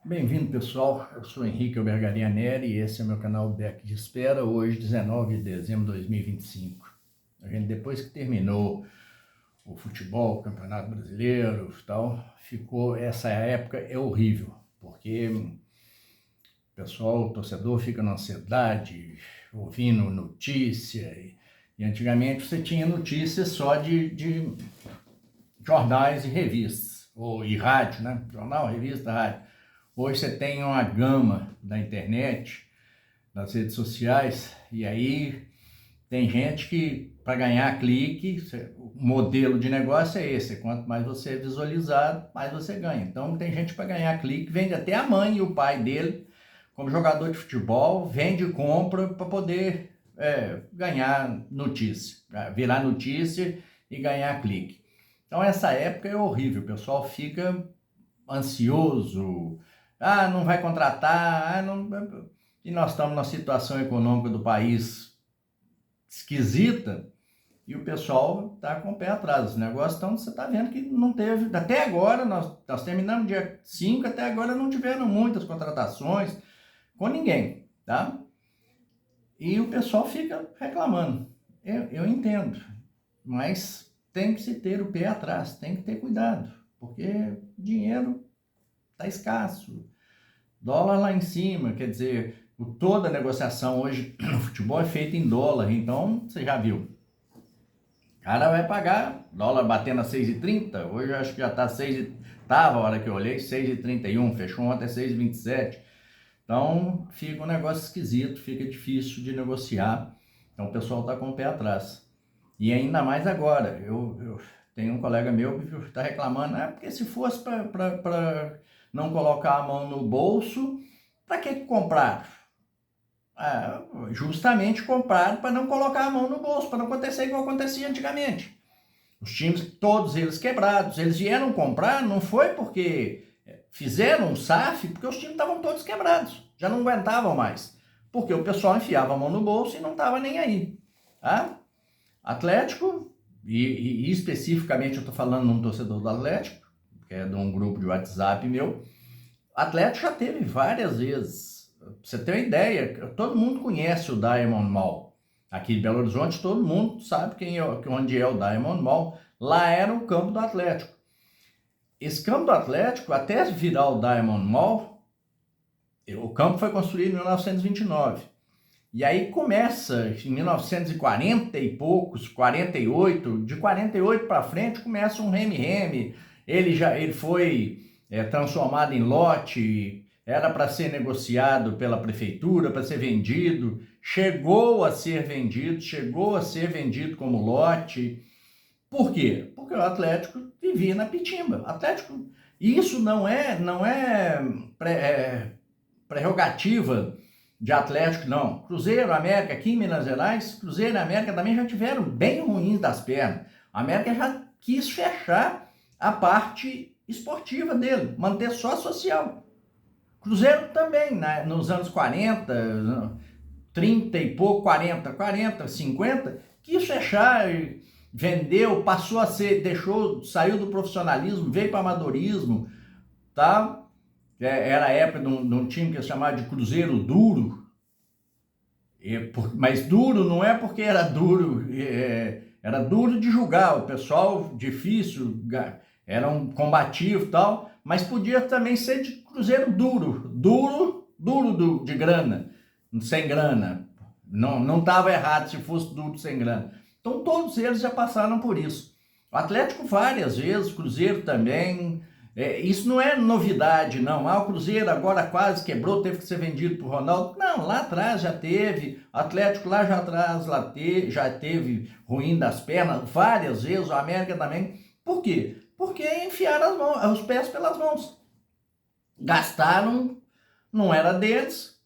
Bem-vindo, pessoal. Eu sou Henrique Albergaria Neri e esse é meu canal Beck de Espera. Hoje, 19 de dezembro de 2025. Depois que terminou o futebol, o Campeonato Brasileiro e tal, essa época é horrível, porque o pessoal, o torcedor fica na ansiedade, ouvindo notícia, e antigamente você tinha notícias só de jornais e revistas, e rádio, né? Jornal, revista, rádio. Hoje você tem uma gama da internet, das redes sociais, e aí tem gente que, para ganhar clique, o modelo de negócio é esse: quanto mais você é visualizado, mais você ganha. Então tem gente para ganhar clique, vende até a mãe e o pai dele, como jogador de futebol, vende e compra para poder ganhar notícia, virar notícia e ganhar clique. Então essa época é horrível, o pessoal fica ansioso, não vai contratar, não... E nós estamos numa situação econômica do país esquisita e o pessoal está com o pé atrás dos negócios. Então você está vendo que não teve, até agora, nós terminamos dia 5, até agora não tiveram muitas contratações com ninguém, tá? E o pessoal fica reclamando. Eu entendo, mas tem que se ter o pé atrás, tem que ter cuidado, porque dinheiro está escasso, dólar lá em cima, quer dizer, toda a negociação hoje no futebol é feita em dólar, então você já viu. O cara vai pagar, dólar batendo a 6,30, hoje eu acho que já está 6, estava a hora que eu olhei, 6,31, fechou ontem 6,27. Então fica um negócio esquisito, fica difícil de negociar, então o pessoal está com o pé atrás. E ainda mais agora, eu tenho um colega meu que está reclamando, porque se fosse para não colocar a mão no bolso, para que comprar? Justamente compraram para não colocar a mão no bolso, para não acontecer igual acontecia antigamente. Os times, todos eles quebrados, eles vieram comprar, não foi porque fizeram um SAF, porque os times estavam todos quebrados, já não aguentavam mais, porque o pessoal enfiava a mão no bolso e não estava nem aí. Tá? Atlético, e especificamente eu estou falando num torcedor do Atlético, que é de um grupo de WhatsApp meu. Atlético já teve várias vezes. Pra você ter uma ideia, todo mundo conhece o Diamond Mall. Aqui em Belo Horizonte, todo mundo sabe onde é o Diamond Mall. Lá era o campo do Atlético. Esse campo do Atlético, até virar o Diamond Mall, o campo foi construído em 1929. E aí começa, em 1940 e poucos, 48, de 48 para frente começa um reme-reme. Ele foi transformado em lote, era para ser negociado pela prefeitura, para ser vendido, chegou a ser vendido como lote. Por quê? Porque o Atlético vivia na Pitimba. Atlético, isso não é prerrogativa de Atlético, não. Cruzeiro, América, aqui em Minas Gerais, Cruzeiro e América também já tiveram bem ruins das pernas. A América já quis fechar a parte esportiva dele, manter só a social. Cruzeiro também, né, nos anos 40, 30 e pouco, 40, 50, quis fechar, vendeu, passou a ser, saiu do profissionalismo, veio para o amadorismo, tá? Era a época de um time que se chamava de Cruzeiro Duro, mas duro não é porque era duro, era duro de julgar, o pessoal difícil, era um combativo e tal, mas podia também ser de Cruzeiro duro de grana, sem grana, não estava errado se fosse duro sem grana. Então todos eles já passaram por isso. O Atlético várias vezes, o Cruzeiro também. Isso não é novidade, não. O Cruzeiro agora quase quebrou, teve que ser vendido para o Ronaldo. Não, lá atrás já teve. O Atlético lá já atrás já teve ruim das pernas várias vezes. O América também. Por quê? Porque enfiaram os pés pelas mãos. Gastaram, não era deles.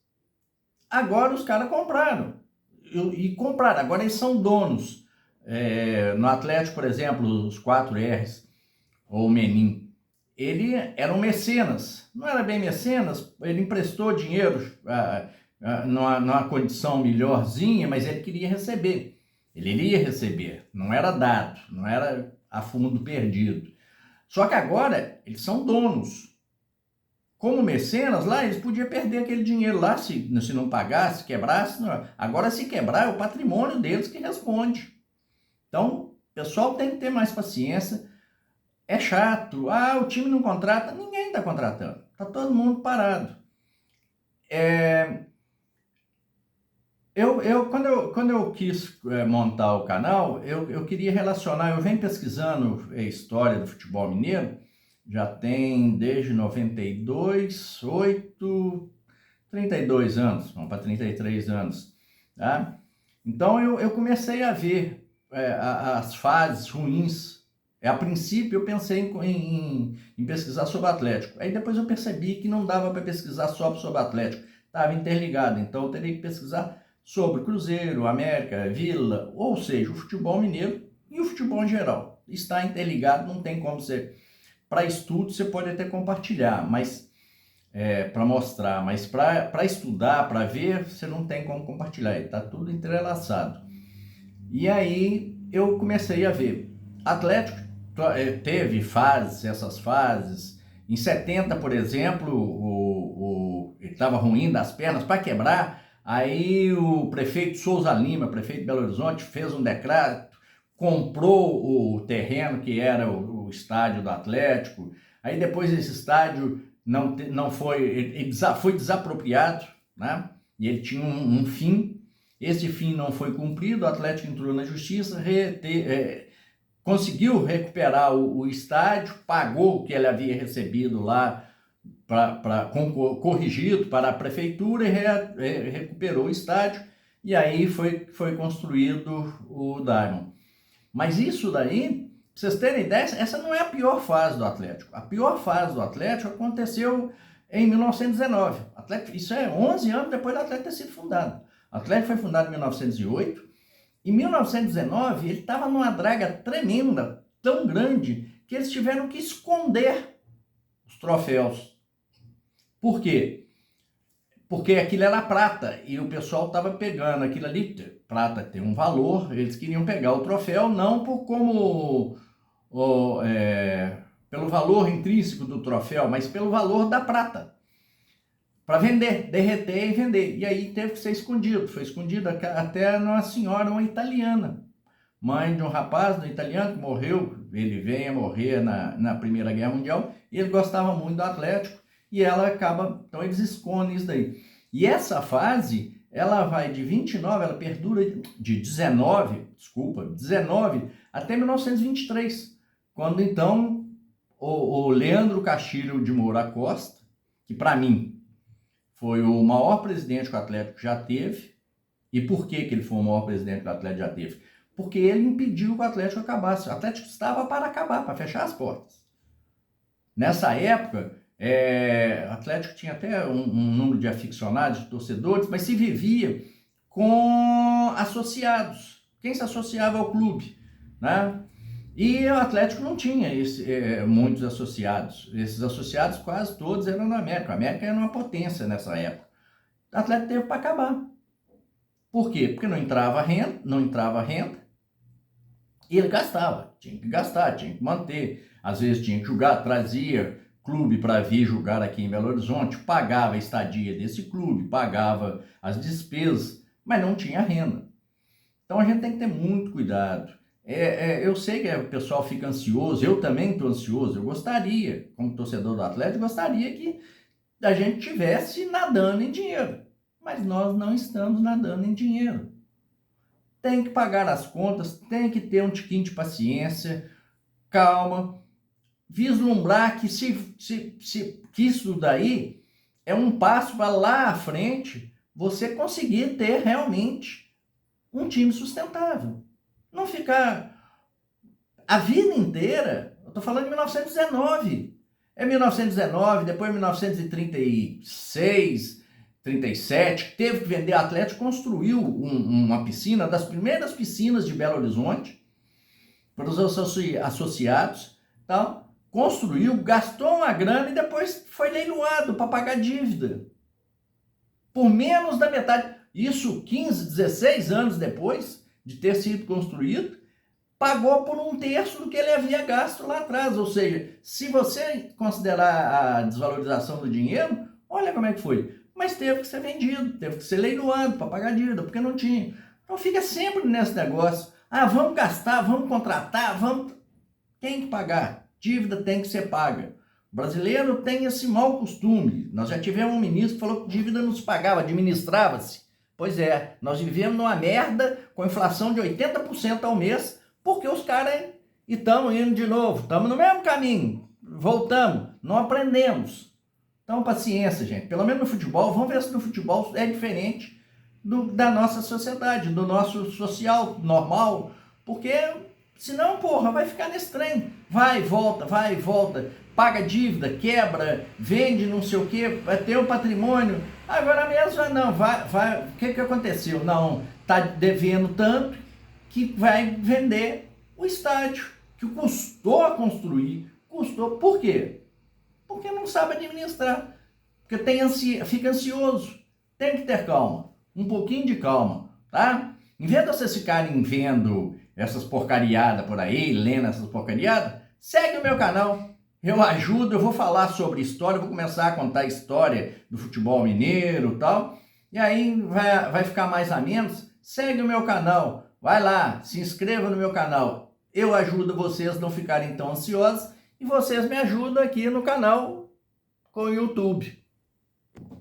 Agora os caras compraram. E compraram. Agora eles são donos. No Atlético, por exemplo, os 4Rs, ou o Menin. Ele era um mecenas, não era bem mecenas, ele emprestou dinheiro numa condição melhorzinha, mas ele queria receber. Ele iria receber, não era dado, não era a fundo perdido. Só que agora eles são donos. como mecenas lá, eles podiam perder aquele dinheiro lá se não pagasse, quebrasse. Não. Agora, se quebrar, é o patrimônio deles que responde. Então, o pessoal tem que ter mais paciência. É chato. Ah, o time não contrata. Ninguém está contratando. Está todo mundo parado. Quando eu quis montar o canal, eu queria relacionar, eu venho pesquisando a história do futebol mineiro, já tem desde 92, 32 anos, vamos para 33 anos, tá? Então eu comecei a ver as fases ruins. A princípio eu pensei em pesquisar sobre o Atlético, aí depois eu percebi que não dava para pesquisar só sobre o Atlético, estava interligado, então eu teria que pesquisar sobre Cruzeiro, América, Vila, ou seja, o futebol mineiro e o futebol em geral. Está interligado, não tem como ser. Para estudo você pode até compartilhar, mas para mostrar, mas para estudar, para ver, você não tem como compartilhar, está tudo entrelaçado. E aí eu comecei a ver. Atlético teve fases, essas fases. Em 70, por exemplo, ele estava ruim das pernas para quebrar. Aí o prefeito Souza Lima, prefeito de Belo Horizonte, fez um decreto, comprou o terreno que era o estádio do Atlético. Aí depois esse estádio não foi desapropriado, né? E ele tinha um fim. Esse fim não foi cumprido, o Atlético entrou na justiça, conseguiu recuperar o estádio, pagou o que ele havia recebido lá, corrigido para a prefeitura e recuperou o estádio, e aí foi construído o Diamond. Mas isso daí, pra vocês terem ideia, essa não é a pior fase do Atlético. A pior fase do Atlético aconteceu em 1919. Isso é 11 anos depois do Atlético ter sido fundado. O Atlético foi fundado em 1908. Em 1919, ele estava numa draga tremenda, tão grande, que eles tiveram que esconder os troféus. Por quê? Porque aquilo era prata e o pessoal estava pegando aquilo ali. Prata tem um valor, eles queriam pegar o troféu não pelo valor intrínseco do troféu, mas pelo valor da prata. Para vender, derreter e vender. E aí teve que ser escondido. Foi escondido até uma senhora, uma italiana, mãe de um rapaz italiano que morreu. Ele veio a morrer na Primeira Guerra Mundial e ele gostava muito do Atlético. E ela acaba, então eles escondem isso daí. E essa fase, ela vai de 29, ela perdura de 19 até 1923, quando então o Leandro Castilho de Moura Costa, que para mim foi o maior presidente que o Atlético já teve. E por que ele foi o maior presidente que o Atlético já teve? Porque ele impediu que o Atlético acabasse. O Atlético estava para acabar, para fechar as portas. Nessa época, o Atlético tinha até um número de aficionados, de torcedores, mas se vivia com associados. Quem se associava ao clube, né? E o Atlético não tinha muitos associados. Esses associados quase todos eram da América. A América era uma potência nessa época. O Atlético teve para acabar. Por quê? Porque não entrava renda, e ele gastava. Tinha que gastar, tinha que manter. Às vezes tinha que jogar, trazia clube para vir jogar aqui em Belo Horizonte, pagava a estadia desse clube, pagava as despesas, mas não tinha renda. Então a gente tem que ter muito cuidado. Eu sei que o pessoal fica ansioso, eu também estou ansioso, eu gostaria, como torcedor do Atlético, gostaria que a gente tivesse nadando em dinheiro, mas nós não estamos nadando em dinheiro. Tem que pagar as contas, tem que ter um tiquinho de paciência, calma, vislumbrar que que isso daí é um passo para lá à frente você conseguir ter realmente um time sustentável. Não ficar a vida inteira, eu estou falando de 1919, 1919, depois 1936, 37, teve que vender o Atlético, construiu uma piscina, das primeiras piscinas de Belo Horizonte, para os associados, então, construiu, gastou uma grana e depois foi leiloado para pagar dívida, por menos da metade, isso 15, 16 anos depois de ter sido construído, pagou por 1/3 do que ele havia gasto lá atrás. Ou seja, se você considerar a desvalorização do dinheiro, olha como é que foi. Mas teve que ser vendido, teve que ser leiloado para pagar a dívida, porque não tinha. Então fica sempre nesse negócio. Ah, vamos gastar, vamos contratar, vamos... Tem que pagar. Dívida tem que ser paga. O brasileiro tem esse mau costume. Nós já tivemos um ministro que falou que dívida não se pagava, administrava-se. Pois é, nós vivemos numa merda com inflação de 80% ao mês, porque os caras estão indo de novo, estamos no mesmo caminho, voltamos, não aprendemos. Então, paciência, gente. Pelo menos no futebol, vamos ver se no futebol é diferente da nossa sociedade, do nosso social normal, porque senão, porra, vai ficar nesse trem. Vai, volta, paga dívida, quebra, vende não sei o quê, vai ter um patrimônio. Agora mesmo, não, o que aconteceu? Não, tá devendo tanto que vai vender o estádio, que custou a construir. Custou, por quê? Porque não sabe administrar, porque fica ansioso. Tem que ter calma, um pouquinho de calma, tá? Em vez de vocês ficarem vendo essas porcariadas por aí, lendo essas porcariadas, segue o meu canal. Eu ajudo, eu vou falar sobre história, vou começar a contar a história do futebol mineiro e tal. E aí vai ficar mais a menos. Segue o meu canal, vai lá, se inscreva no meu canal. Eu ajudo vocês a não ficarem tão ansiosos e vocês me ajudam aqui no canal com o YouTube.